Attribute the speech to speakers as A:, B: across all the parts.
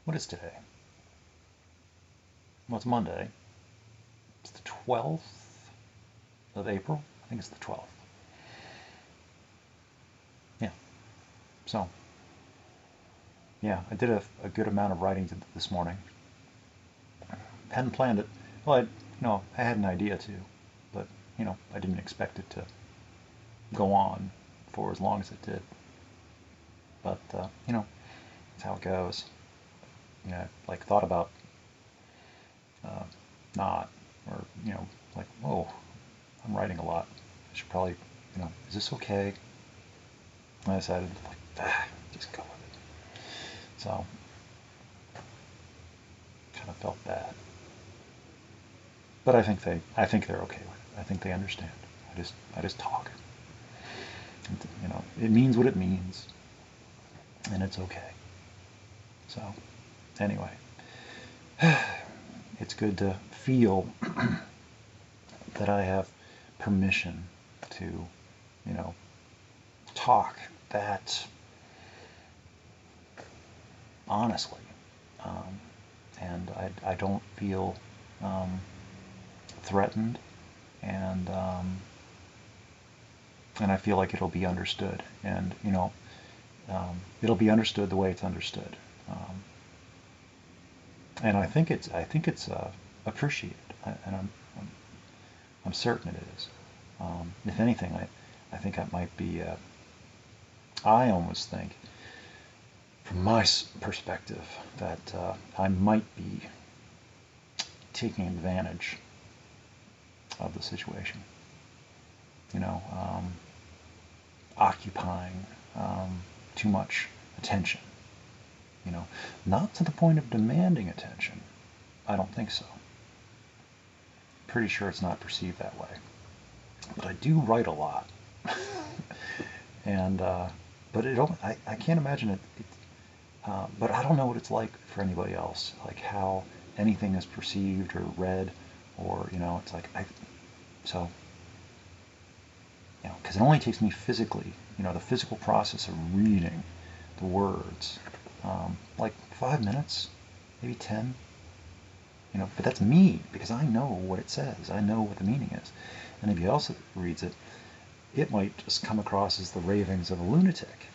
A: What is today? Well, it's Monday. It's the 12th of April. I think it's the 12th. Yeah. So, yeah, I did a good amount of writing this morning. Hadn't planned it. Well, I had an idea to, but, I didn't expect it to go on for as long as it did. But, that's how it goes. Like thought about uh, not, or, like, oh, I'm writing a lot. I should probably, is this okay? And I decided, like, just go with it. So, kind of felt bad. But I think they're okay with it. I think they understand. I just talk. And, it means what it means, and it's okay. So, anyway, it's good to feel that I have permission to, talk that honestly. And I don't feel threatened, and I feel like it'll be understood, and it'll be understood the way it's understood, and I think it's appreciated, and I'm certain it is. If anything, I think it might be. I almost think, from my perspective, that I might be taking advantage of the situation. Occupying too much attention. Not to the point of demanding attention. I don't think so. Pretty sure it's not perceived that way. But I do write a lot, and but I can't imagine it. But I don't know what it's like for anybody else. Like how anything is perceived or read, or it's like so. Because it only takes me physically, the physical process of reading the words, like 5 minutes, maybe 10. But that's me, because I know what it says. I know what the meaning is. And anybody else that reads it, it might just come across as the ravings of a lunatic,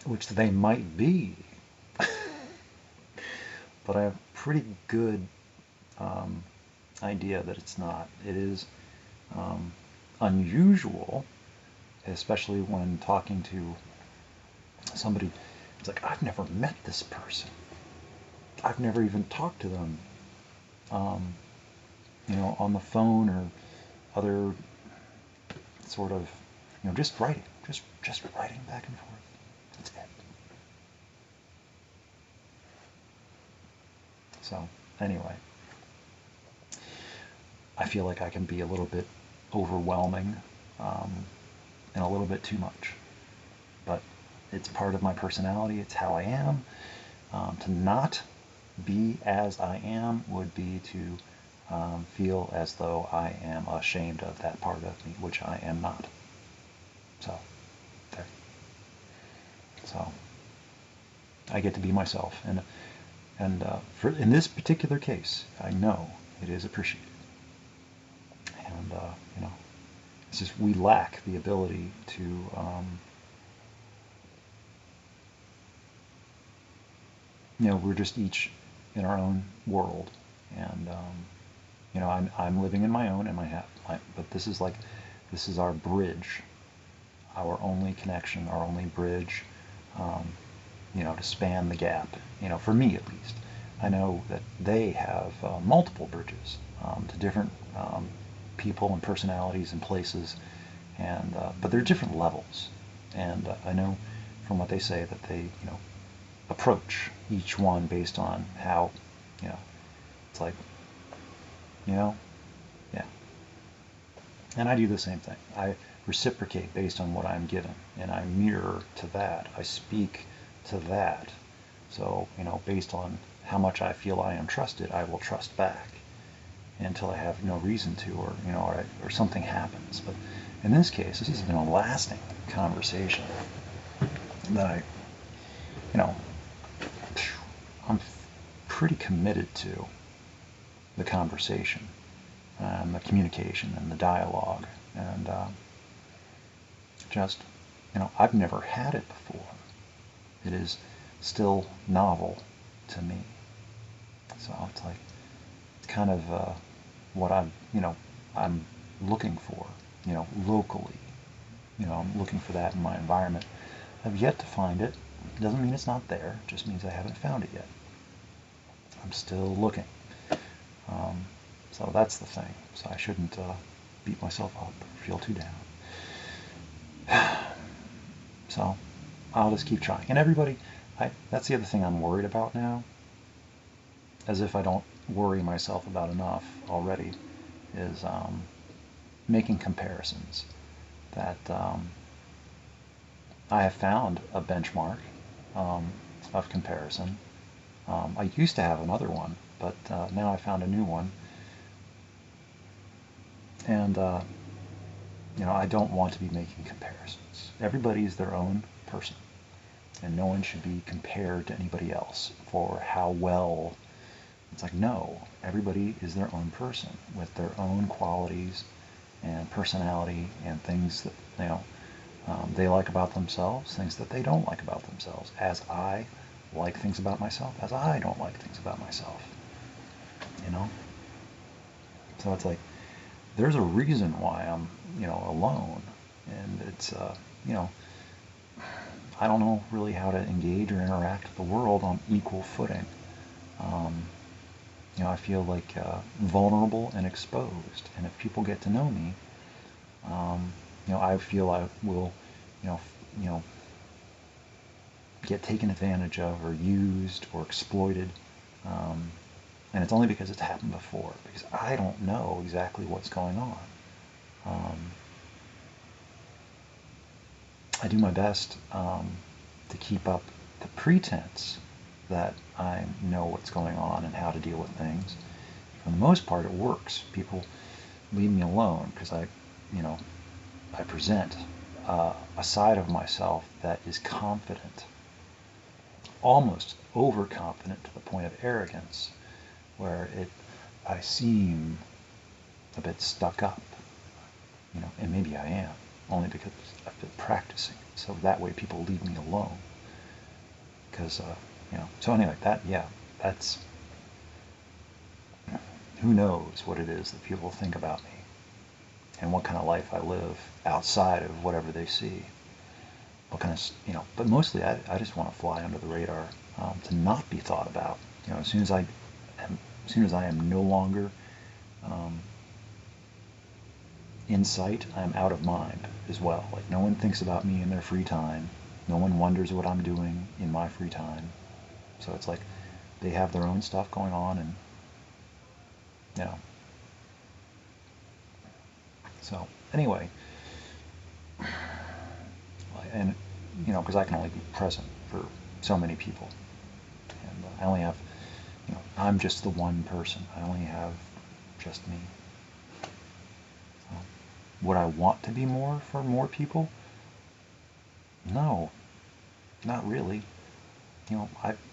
A: which they might be. But I have a pretty good idea that it's not. It is unusual, especially when talking to somebody. It's like, I've never met this person. I've never even talked to them, on the phone or other sort of, just writing, just writing back and forth. That's it. So, anyway, I feel like I can be a little bit overwhelming, and a little bit too much. But it's part of my personality. It's how I am. To not be as I am would be to feel as though I am ashamed of that part of me, which I am not. So, there. So, I get to be myself, and in this particular case, I know it is appreciated. And it's just we lack the ability to we're just each in our own world, and I'm living in my own, and but this is our bridge, our only connection, our only bridge, to span the gap. For me at least, I know that they have multiple bridges to different people and personalities and places, and but they're different levels, and I know from what they say that they approach each one based on how it's like yeah, and I do the same thing. I reciprocate based on what I'm given, and I mirror to that. I speak to that. So based on how much I feel I am trusted, I will trust back. until I have no reason to, or or something happens. But in this case, this has been a lasting conversation that you know, I'm pretty committed to the conversation and the communication and the dialogue, and just, I've never had it before. It is still novel to me. So it's like, it's kind of what I'm looking for, locally. I'm looking for that in my environment. I've yet to find it. It doesn't mean it's not there. It just means I haven't found it yet. I'm still looking. So that's the thing. So I shouldn't beat myself up or feel too down. So I'll just keep trying. And everybody, that's the other thing I'm worried about now, as if I don't worry myself about enough already, is making comparisons. That I have found a benchmark of comparison. I used to have another one, but now I found a new one. And, I don't want to be making comparisons. Everybody is their own person, and no one should be compared to anybody else for how well. It's like, no, everybody is their own person with their own qualities and personality and things that, they like about themselves, things that they don't like about themselves, as I like things about myself, as I don't like things about myself, So it's like, there's a reason why I'm, alone, and it's, I don't know really how to engage or interact with the world on equal footing. I feel like vulnerable and exposed, and if people get to know me, I feel I will, you know, get taken advantage of or used or exploited. And it's only because it's happened before, because I don't know exactly what's going on. I do my best to keep up the pretense that I know what's going on and how to deal with things. For the most part, it works. People leave me alone because I present a side of myself that is confident, almost overconfident to the point of arrogance, where I seem a bit stuck up, and maybe I am, only because I've been practicing. So that way people leave me alone. Because, so anyway, that's, who knows what it is that people think about me and what kind of life I live outside of whatever they see. What kind of, but mostly I just want to fly under the radar, to not be thought about. As soon as I am no longer in sight, I'm out of mind as well. Like, no one thinks about me in their free time. No one wonders what I'm doing in my free time. So it's like they have their own stuff going on, and so anyway, and because I can only be present for so many people, and I only have, I'm just the one person. I only have just me. So, would I want to be more for more people? No, not really.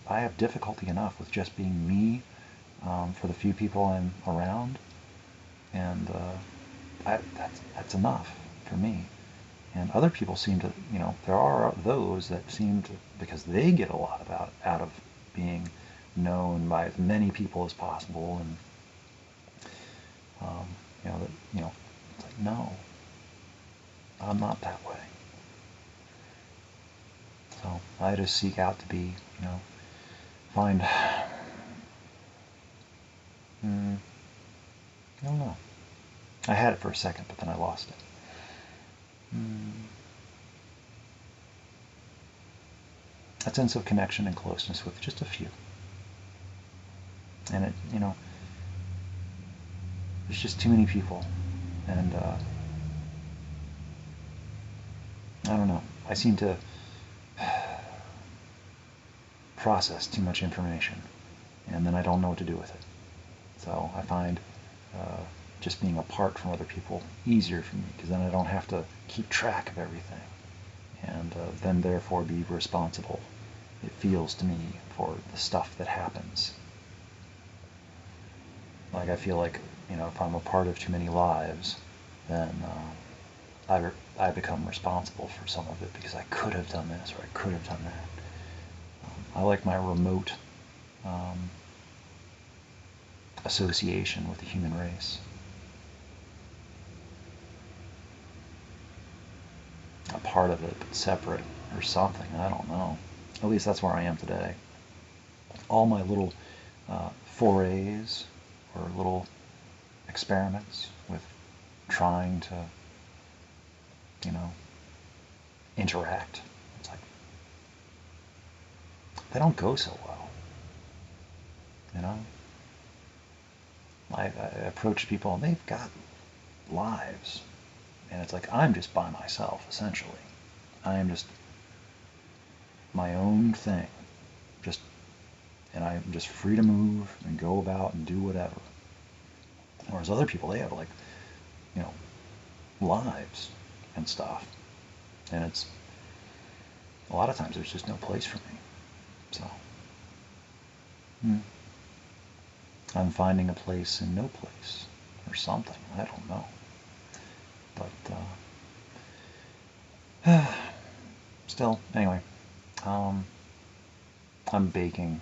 A: I have difficulty enough with just being me, for the few people I'm around, and that's enough for me. And other people seem to, there are those that seem to, because they get a lot out of being known by as many people as possible, and it's like, no, I'm not that way. So I just seek out to be, find, I don't know. I had it for a second, but then I lost it. A sense of connection and closeness with just a few. And it, there's just too many people. And I don't know. I seem to process too much information, and then I don't know what to do with it. So I find just being apart from other people easier for me, because then I don't have to keep track of everything, and then therefore be responsible, it feels to me, for the stuff that happens. Like, I feel like, if I'm a part of too many lives, then I become responsible for some of it, because I could have done this or I could have done that. I like my remote association with the human race. A part of it, but separate or something. I don't know. At least that's where I am today. All my little forays or little experiments with trying to, interact. It's like, they don't go so well. I approach people and they've got lives. And it's like, I'm just by myself, essentially. I am just my own thing. And I'm just free to move and go about and do whatever. Whereas other people, they have lives and stuff. And it's, a lot of times there's just no place for me. So, I'm finding a place in no place or something. I don't know. But, still, anyway, I'm baking,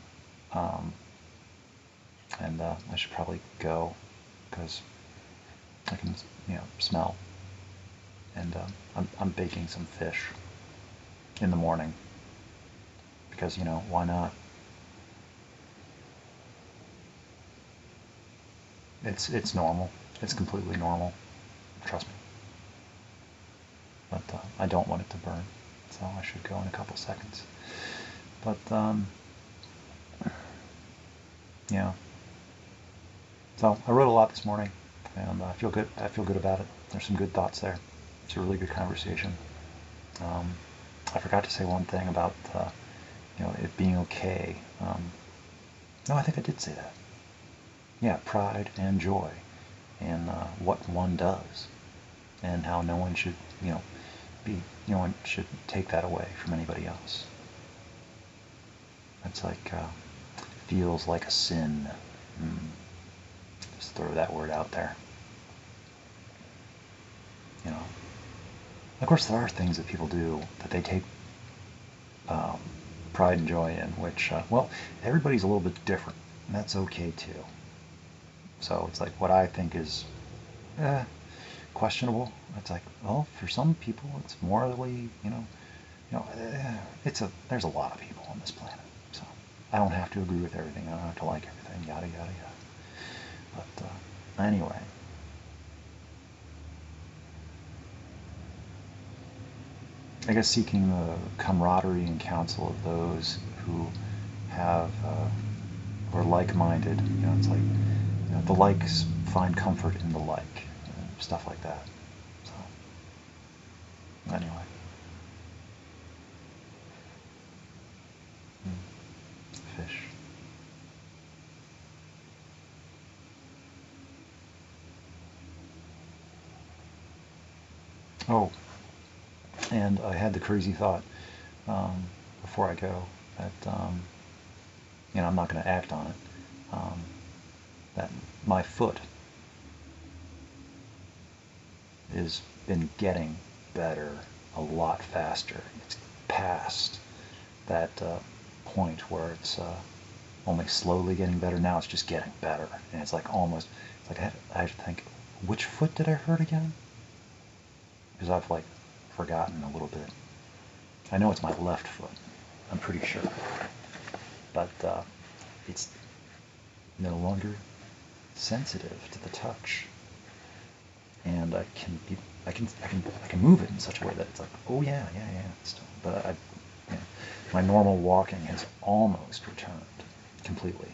A: and I should probably go, because I can, smell. And I'm baking some fish in the morning, because, why not? It's normal. It's completely normal. Trust me. But I don't want it to burn, so I should go in a couple seconds. But yeah. So I wrote a lot this morning, and I feel good. I feel good about it. There's some good thoughts there. It's a really good conversation. I forgot to say one thing about it being okay. No, I think I did say that. Yeah, pride and joy in what one does, and how no one should, no one should take that away from anybody else. It's like, feels like a sin. Just throw that word out there. Of course, there are things that people do that they take pride and joy in, which, well, everybody's a little bit different, and that's okay too. So it's like, what I think is questionable, it's like, well, for some people, it's morally, there's a lot of people on this planet, so I don't have to agree with everything. I don't have to like everything. Yada yada yada. But anyway. I guess seeking the camaraderie and counsel of those who have, who are like-minded. It's like, the likes find comfort in the like, stuff like that. So, anyway. Fish. Oh, and I had the crazy thought before I go that, I'm not going to act on it, that my foot has been getting better a lot faster. It's past that point where it's only slowly getting better. Now it's just getting better, and it's like almost, it's like I have to think, which foot did I hurt again? Because I've like forgotten a little bit. I know it's my left foot. I'm pretty sure, but it's no longer sensitive to the touch, and I can move it in such a way that it's like, oh yeah, still. But my normal walking has almost returned completely,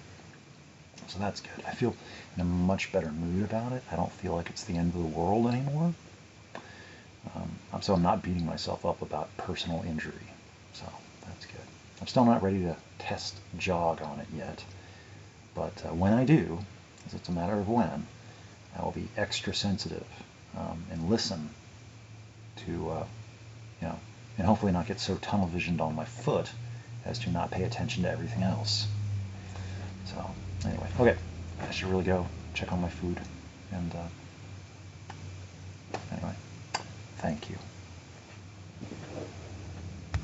A: so that's good. I feel in a much better mood about it. I don't feel like it's the end of the world anymore. So I'm not beating myself up about personal injury, so that's good. I'm still not ready to test jog on it yet, but when I do, because it's a matter of when, I will be extra sensitive and listen to, and hopefully not get so tunnel visioned on my foot as to not pay attention to everything else. So anyway, okay, I should really go check on my food and